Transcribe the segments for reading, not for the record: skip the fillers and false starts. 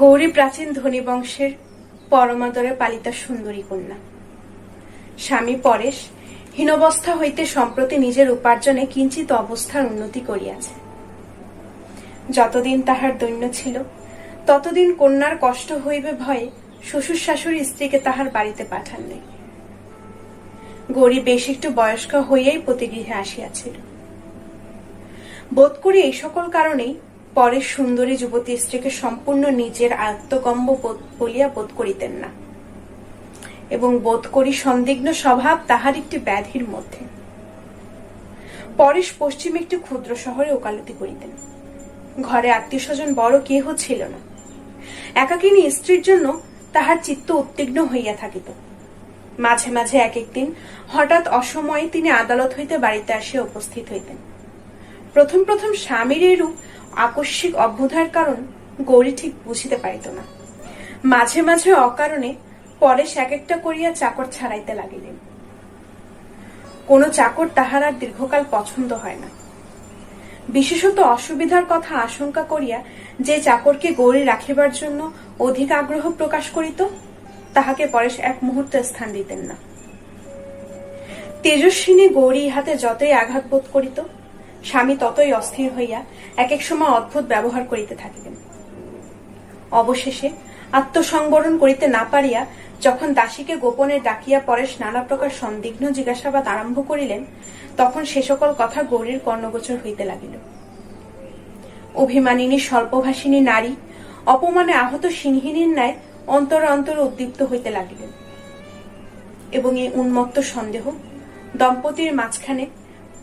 গৌরী প্রাচীন ধনী বংশের পরমাদরে পালিতা সুন্দরী কন্যা। স্বামী পরেশ হীনবস্থা হইতে সম্প্রতি নিজের উপার্জনে কিঞ্চিত অবস্থার উন্নতি করিয়াছে। যতদিন তাহার দৈন্য ছিল ততদিন কন্যার কষ্ট হইবে ভয়ে শ্বশুর শাশুড়ি স্ত্রীকে তাহার বাড়িতে পাঠান নাই। গৌরী বেশ একটু বয়স্ক হইয়াই প্রতিগৃহে আসিয়াছিল। বোধ করি এই সকল কারণেই পরের সুন্দরী যুবতী স্ত্রীকে সম্পূর্ণ নিজের আত্মগম্য বলিয়া বোধ করিতেন না, এবং বোধ করি সন্দিগ্ধ স্বভাব তাহার একটি ব্যাধির মধ্যে। পরেশ পশ্চিমে একটি ক্ষুদ্র শহরে ওকালতি করিতেন। ঘরে আত্মীয় স্বজন বড় কেহ ছিল না। একাকিনী স্ত্রীর জন্য তাহার চিত্ত উদ্বিগ্ন হইয়া থাকিত। মাঝে মাঝে এক একদিন হঠাৎ অসময়ে তিনি আদালত হইতে বাড়িতে আসিয়া উপস্থিত হইতেন। প্রথম প্রথম স্বামীর এইরূপ আকস্মিক অভ্যুদয়ের কারণ গৌরী ঠিক বুঝিতে পারিত না। মাঝে মাঝে অকারণে পরেশ এক একটা করিয়া চাকর ছাড়াইতে লাগিলেন। কোন চাকর তাহার আর দীর্ঘকাল পছন্দ হয় না। বিশেষত অসুবিধার কথা আশঙ্কা করিয়া যে চাকরকে গৌরী রাখিবার জন্য অধিক আগ্রহ প্রকাশ করিত, তাহাকে পরেশ এক মুহূর্তে স্থান দিতেন না। তেজস্বিনী গৌরী ইহাতে যতই আঘাত বোধ করিত, স্বামী ততই অস্থির হইয়া এক এক সময় অদ্ভুত ব্যবহার করিতে থাকিলেন। অবশেষে আত্মসংবরণ করিতে না পারিয়া যখন দাসীকে গোপনে ডাকিয়া পরেশ নানা প্রকার সন্দিগ্ধ জিজ্ঞাসাবাদ আরম্ভ করিলেন, তখন সে সকল কথা গৌরীর কর্ণগোচর হইতে লাগিল। অভিমানিনী স্বল্পভাষিনী নারী অপমানে আহত সিংহিনীর ন্যায় অন্তরে অন্তরে উদ্দীপ্ত হইতে লাগিলেন, এবং এই উন্মত্ত সন্দেহ দম্পতির মাঝখানে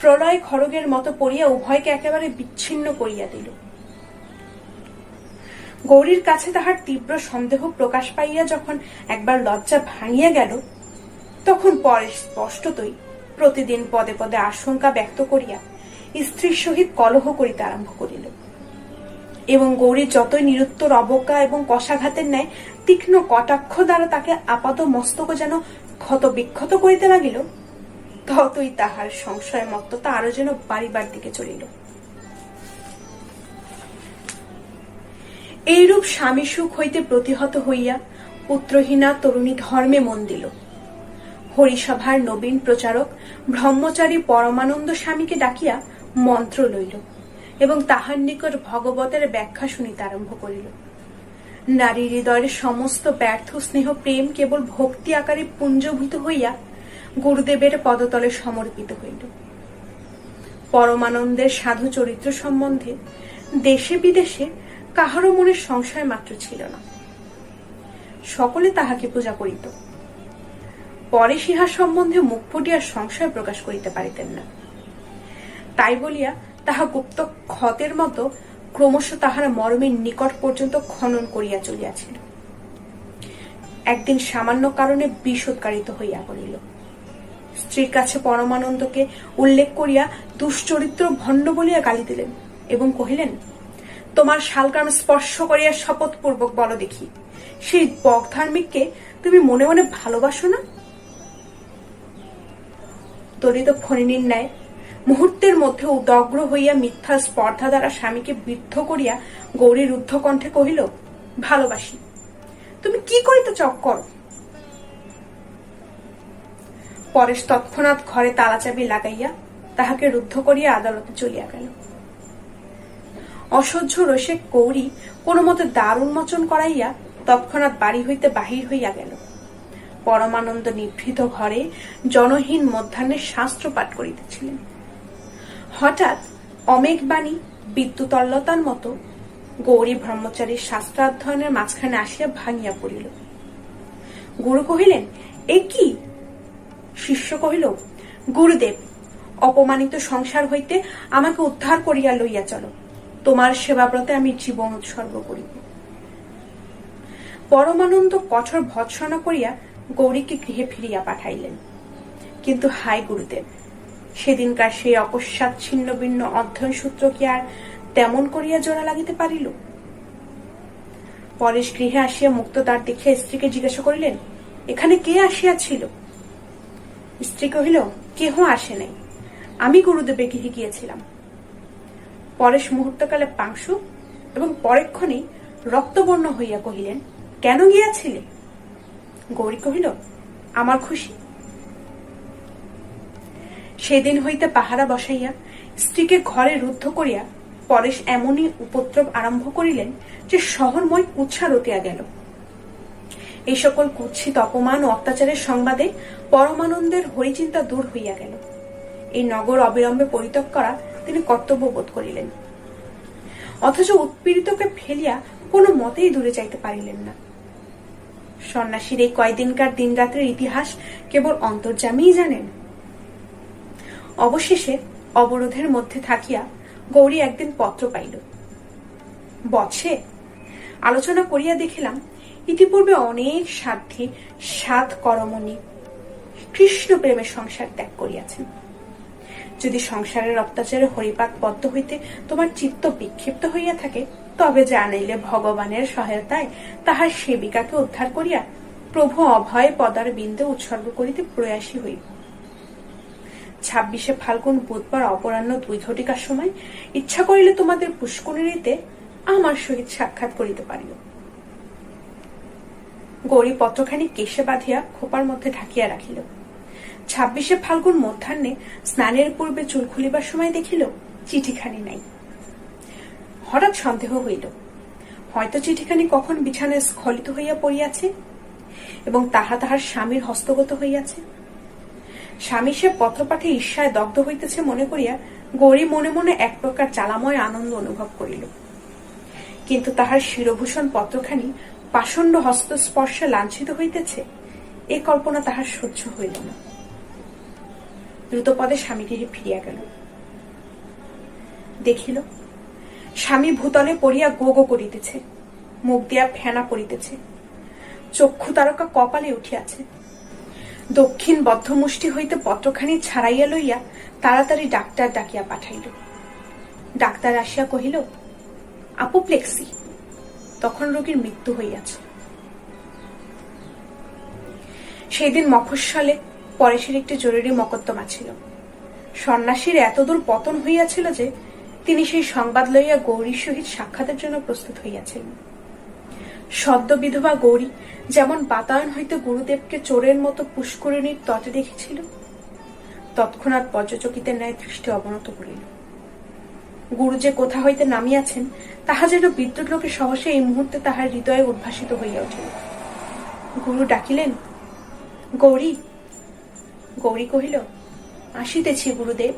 প্রলয় খড়গের মতো পড়িয়া উভয়কে একেবারে বিচ্ছিন্ন করিয়া দিল। গৌরীর কাছে তাহার তীব্র সন্দেহ প্রকাশ পাইয়া যখন একবার লজ্জা ভাঙিয়া গেল, তখন পরেশ স্পষ্টতই প্রতিদিন পদে পদে আশঙ্কা ব্যক্ত করিয়া স্ত্রীর সহিত কলহ করিতে আরম্ভ করিল, এবং গৌরী যতই নিরুত্তর অবজ্ঞা এবং কষাঘাতের ন্যায় তীক্ষ্ণ কটাক্ষ দ্বারা তাকে আপাত মস্তক যেন ক্ষত বিক্ষত করিতে লাগিল, ততই তাহার সংশয় মত্ততা আরো যেন বাড়িবার দিকে চলিল। এইরূপ স্বামী সুখ হইতে প্রতিহত হইয়া পুত্রহীনা তরুণী ধর্মে মন দিল। হরিসভার নবীন প্রচারক ব্রহ্মচারী পরমানন্দ স্বামীকে ডাকিয়া মন্ত্র লইল এবং তাহার নিকট ভগবতের ব্যাখ্যা শুনিতে আরম্ভ করিল। নারী হৃদয়ের সমস্ত ব্যর্থ স্নেহ প্রেম কেবল ভক্তি আকারে পুঞ্জভূত হইয়া গুরুদেবের পদতলে সমর্পিত হইল। পরমানন্দের সাধু চরিত্র সম্বন্ধে দেশে বিদেশে কাহারও মনে সংশয় মাত্র ছিল না। সকলে তাহাকে পূজা করিত। পরেশ ইহা সম্বন্ধে মুখ ফুটিয়া সংশয় প্রকাশ করিতে পারিতেন না। তাই বলিয়া তাহা গুপ্ত ক্ষতের মতো ক্রমশ তাহার মর্মের নিকট পর্যন্ত খনন করিয়া চলিয়াছিল। একদিন সামান্য কারণে বিষোৎকারিত হইয়া পড়িল। স্ত্রীর কাছে পরমানন্দকে উল্লেখ করিয়া দুশ্চরিত্র ভণ্ড বলিয়া গালি দিলেন এবং কহিলেন, তোমার শালগ্রাম স্পর্শ করিয়া শপথ পূর্বক বলো দেখি, সেই বকধার্মিককে তুমি মনে মনে ভালোবাসো না? দলিত ফণিনীর ন্যায় মুহূর্তের মধ্যে উদগ্র হইয়া মিথ্যা স্পর্ধা দ্বারা স্বামীকে বিদ্ধ করিয়া গৌরী রুদ্ধ কণ্ঠে কহিল, ভালোবাসি, তুমি কি করিতে চক্কর? পরেশ তৎক্ষণাৎ ঘরে তালাচাবি লাগাইয়া তাহাকে রুদ্ধ করিয়া আদালতে চলিয়া গেল। অসহ্য রোষে গৌরী কোনো মতে দ্বার উন্মোচন করাইয়া তৎক্ষণাৎ বাড়ি হইতে বাহির হইয়া গেল। পরমানন্দ নিভৃত ঘরে জনহীন মধ্যাহ্নে শাস্ত্র পাঠ করিতেছিলেন। হঠাৎ অমেঘবাণী বিদ্যুতল্লতার মতো গৌরী ব্রহ্মচারীর শাস্ত্রাধ্যয়নের মাঝখানে আসিয়া ভাঙিয়া পড়িল। গুরু কহিলেন, এ কি? শিষ্য কহিল, গুরুদেব, অপমানিত সংসার হইতে আমাকে উদ্ধার করিয়া লইয়া চলো, তোমার সেবাব্রতে আমি জীবন উৎসর্গ করিব। পরমানন্দ কঠোর ভৎসনা করিয়া গৌরীকে গৃহে ফিরিয়া পাঠাইলেন। কিন্তু হায় গুরুদেব, সেদিনকার সেই অকস্মাৎ ছিন্ন ভিন্ন অধ্যয়ন সূত্র কি আর তেমন করিয়া জোড়া লাগিতে পারিল? পরেশ গৃহে আসিয়া মুক্তদ্বার দেখিয়া স্ত্রীকে জিজ্ঞাসা করিলেন, এখানে কে আসিয়াছিল? স্ত্রী কহিল, কেহ আসে নাই, আমি গুরুদেবের গৃহে গিয়েছিলাম। পরেশ মুহূর্তকালে পাংশু এবং পরেক্ষণেই রক্তবর্ণ হইয়া কহিলেন, কেন গিয়াছিলে? গৌরী কহিল, আমার খুশি। সেদিন হইতে পাহারা বসাইয়া স্ত্রীকে ঘরে রুদ্ধ করিয়া পরেশ এমনই উপদ্রব আরম্ভ করিলেন যে শহরময় কুৎসা রতিয়া গেল। এই সকল কুৎসিত অপমান ও অত্যাচারের সংবাদে পরমানন্দের হরিচিন্তা দূর হইয়া গেল। এই নগর অবিলম্বে পরিত্যাগ করা তিনি কর্তব্য বোধ করিলেন, অথচ উৎপীড়িতকে ফেলিয়া কোনো মতেই দূরে যাইতে পারিলেন না। সন্ন্যাসীর এই কয়দিনকার দিন রাত্রের ইতিহাস কেবল অন্তর্যামীই জানেন। অবশেষে অবরোধের মধ্যে থাকিয়া গৌরী একদিন পত্র পাইল। বৎসে, আলোচনা করিয়া দেখিলাম ইতিপূর্বে অনেক সাধ্বী সাত করমণি কৃষ্ণ প্রেমের সংসার ত্যাগ করিয়াছেন। যদি সংসারের অত্যাচারে হরিপাদ পদ্ম হইতে তোমার চিত্ত বিক্ষিপ্ত হইয়া থাকে, তবে জানাইলে ভগবানের সহায়তায় তাহার সেবিকাকে উদ্ধার করিয়া প্রভু অভয় পদার বিন্দু উৎসর্গ করিতে প্রয়াসী হইব। 26শে ফাল্গুন বুধবার অপরাহ্ন 2 ঘটিকার সময় ইচ্ছা করিলে তোমাদের পুষ্করিণীতে আমার সহিত সাক্ষাৎ করিতে পারিও। গৌরী পত্রখানি কেশে বাঁধিয়া খোপার মধ্যে ঢাকিয়া রাখিল। 26শে ফাল্গুন মধ্যাহ্নে স্নানের পূর্বে চুল খুলিবার সময় দেখিল চিঠিখানি নাই। হঠাৎ সন্দেহ হইল, হয়তো চিঠিখানি কখন বিছানায় স্খলিত হইয়া পড়িয়াছে এবং তাহার স্বামীর হস্তগত হইয়াছে। স্বামী সে পত্রপাঠে ঈর্ষায় দগ্ধ হইতেছে মনে করিয়া গৌরী মনে মনে এক প্রকার জ্বালাময় আনন্দ অনুভব করিল। কিন্তু তাহার শিরভূষণ পত্রখানি পাষণ্ড হস্তস্পর্শে লাঞ্ছিত হইতেছে, এ কল্পনা তাহার সহ্য হইল না। দ্রুতপদে স্বামীগৃহে ফিরিয়া গেল। দেখিল স্বামী ভূতলে পড়িয়া গো গো করিতেছে, মুখ দিয়া ফেনা পড়িতেছে, চক্ষু তারকা কপালে উঠিয়াছে। দক্ষিণ বদ্ধমুষ্টি হইতে পত্রখানি ছাড়াইয়া লইয়া তাড়াতাড়ি ডাক্তার ডাকিয়া পাঠাইল। ডাক্তার আসিয়া কহিল, আপোপ্লেক্সি, তখন রোগীর মৃত্যু হইয়াছে। সেই দিন মফস্বলে পরেশের একটি জরুরি মকদ্দমা ছিল। সন্ন্যাসীর এতদূর পতন হইয়াছিল যে তিনি সেই সংবাদ লইয়া গৌরীর সহিত সাক্ষাতের জন্য প্রস্তুত হইয়াছিলেন। সদ্য বিধবা গৌরী যেমন বাতায়ন হইতে গুরুদেবকে চোরের মতো পুষ্করিণীর তটে দেখেছিল, তৎক্ষণাৎ বজ্রচকিতের ন্যায় দৃষ্টি অবনত করিল। গুরু যে কোথা হইতে নামিয়াছেন তাহা যেন বিদ্যুৎ লোকে সহসে এই মুহূর্তে তাহার হৃদয়ে উদ্ভাসিত হইয়া উঠিল। গুরু ডাকিলেন, গৌরী। গৌরী কহিল, আসিতেছি গুরুদেব।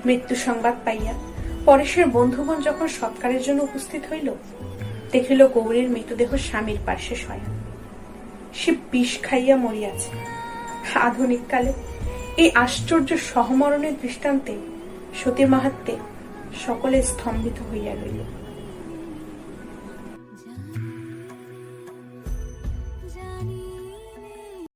মৃত্যু সংবাদ পাইয়া পরেশের বন্ধুগণ যখন সৎকারের জন্য উপস্থিত হইল, দেখিল গৌরীর মৃতদেহ স্বামীর পার্শ্বে শয়ন। সে বিষ খাইয়া মরিয়াছে। আধুনিক কালে এই আশ্চর্য সহমরণের দৃষ্টান্তে সতীর মাহাত্ম্যে সকলে স্তম্ভিত হইয়া রইল।